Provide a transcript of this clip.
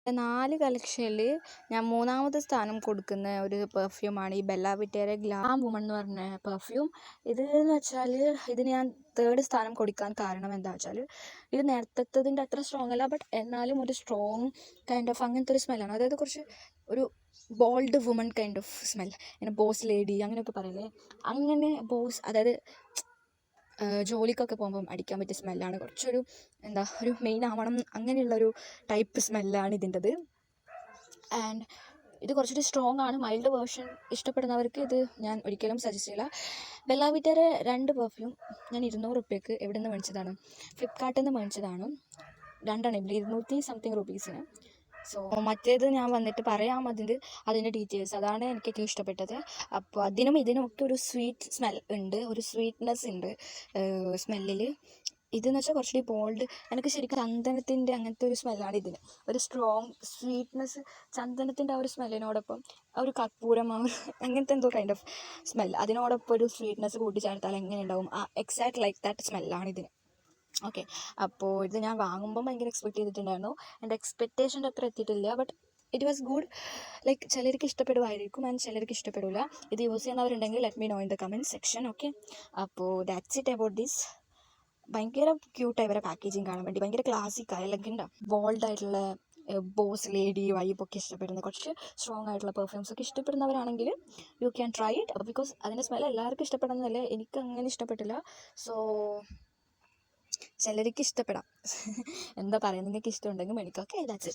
4 കളക്ഷനിൽ ഞാൻ മൂന്നാമത്തെ സ്ഥാനം കൊടുക്കുന്ന ഒരു പെർഫ്യൂമാണ് ഈ ബെല്ല വിറ്റയുടെ ഗ്ലാം വുമൺ എന്ന് പറഞ്ഞ പെർഫ്യൂം. ഇതെന്ന് വെച്ചാൽ ഇതിന് ഞാൻ 3rd സ്ഥാനം കൊടുക്കാൻ കാരണം എന്താ വെച്ചാൽ ഇത് നേരത്തതിൻ്റെ അത്ര സ്ട്രോങ് അല്ല, ബട്ട് എന്നാലും ഒരു സ്ട്രോങ് കൈൻഡ് ഓഫ് അങ്ങനത്തെ ഒരു സ്മെല്ലാണ്. അതായത് കുറച്ച് ഒരു bold woman kind of smell, ഇങ്ങനെ ബോസ് ലേഡി അങ്ങനെയൊക്കെ പറയില്ലേ, അങ്ങനെ ബോസ്, അതായത് ജോലിക്കൊക്കെ പോകുമ്പം അടിക്കാൻ പറ്റിയ സ്മെല്ലാണ്. കുറച്ചൊരു എന്താ ഒരു മെയിൻ ആവണം അങ്ങനെയുള്ളൊരു ടൈപ്പ് സ്മെല്ലാണ് ഇതിൻ്റെത്. ആൻഡ് ഇത് കുറച്ചൊരു സ്ട്രോങ് ആണ്. മൈൽഡ് വേർഷൻ ഇഷ്ടപ്പെടുന്നവർക്ക് ഇത് ഞാൻ ഒരിക്കലും സജസ്റ്റ് ചെയ്യില്ല. ബെല്ല വിറ്റയുടെ 2 പെർഫ്യൂം ഞാൻ 200 റുപ്യക്ക് എവിടെ നിന്ന് മേടിച്ചതാണ്, ഫ്ലിപ്കാർട്ടിൽ നിന്ന് മേടിച്ചതാണ്. 2 200 സംതിങ് റുപ്പീസിന്. സോ മറ്റേത് ഞാൻ വന്നിട്ട് പറയാം അതിൻ്റെ ഡീറ്റെയിൽസ്. അതാണ് എനിക്ക് ഏറ്റവും ഇഷ്ടപ്പെട്ടത്. അപ്പോൾ അതിനും ഇതിനുമൊക്കെ ഒരു സ്വീറ്റ് സ്മെൽ ഉണ്ട്, ഒരു സ്വീറ്റ്നെസ് ഉണ്ട് സ്മെല്ലിൽ. ഇതെന്ന് വെച്ചാൽ കുറച്ചുകൂടി ബോൾഡ്. എനിക്ക് ശരിക്കും ചന്ദനത്തിൻ്റെ അങ്ങനത്തെ ഒരു സ്മെല്ലാണ് ഇതിന്. ഒരു സ്ട്രോങ് സ്വീറ്റ്നെസ്, ചന്ദനത്തിൻ്റെ ആ ഒരു സ്മെല്ലിനോടൊപ്പം ആ ഒരു കർപ്പൂരം, ആ ഒരു അങ്ങനത്തെ എന്തോ കൈൻഡ് ഓഫ് സ്മെൽ, അതിനോടൊപ്പം ഒരു സ്വീറ്റ്നെസ് കൂട്ടിച്ചേർത്താൽ എങ്ങനെ ഉണ്ടാവും, ആ എക്സാക്ട് ലൈക്ക് ദാറ്റ് സ്മെല്ലാണ് ഇതിന്. ഓക്കെ, അപ്പോൾ ഇത് ഞാൻ വാങ്ങുമ്പോൾ ഭയങ്കര എക്സ്പെക്റ്റ് ചെയ്തിട്ടുണ്ടായിരുന്നു. എൻ്റെ എക്സ്പെക്റ്റേഷൻ്റെ അത്ര എത്തിയിട്ടില്ല, but it was good. Like ചിലർക്ക് ഇഷ്ടപ്പെടുമായിരിക്കും ആൻഡ് ചിലർക്ക് ഇഷ്ടപ്പെടില്ല. ഇത് യൂസ് ചെയ്യുന്നവരുണ്ടെങ്കിൽ let me know in the comment section. Okay, അപ്പോൾ ദാറ്റ്സ് ഇറ്റ് അബൌട്ട് ദിസ്. ഭയങ്കര ക്യൂട്ടായി ഇവരെ പാക്കേജിങ് കാണാൻ വേണ്ടി, ഭയങ്കര ക്ലാസിക്കായി, അല്ലെങ്കിൽ ബോൾഡായിട്ടുള്ള ബോസ് ലേഡി വൈബൊക്കെ ഇഷ്ടപ്പെടുന്ന, കുറച്ച് സ്ട്രോങ് ആയിട്ടുള്ള പെർഫ്യൂംസ് ഒക്കെ ഇഷ്ടപ്പെടുന്നവരാണെങ്കിൽ you can try it. Because അതിൻ്റെ സ്മെൽ എല്ലാവർക്കും ഇഷ്ടപ്പെടുന്നതല്ല, എനിക്ക് അങ്ങനെ ഇഷ്ടപ്പെട്ടില്ല. സോ ചിലർക്ക് ഇഷ്ടപ്പെടാം. എന്താ പറയുക, നിങ്ങൾക്ക് ഇഷ്ടമുണ്ടെങ്കിൽ മേടിക്കാം. Okay, that's it.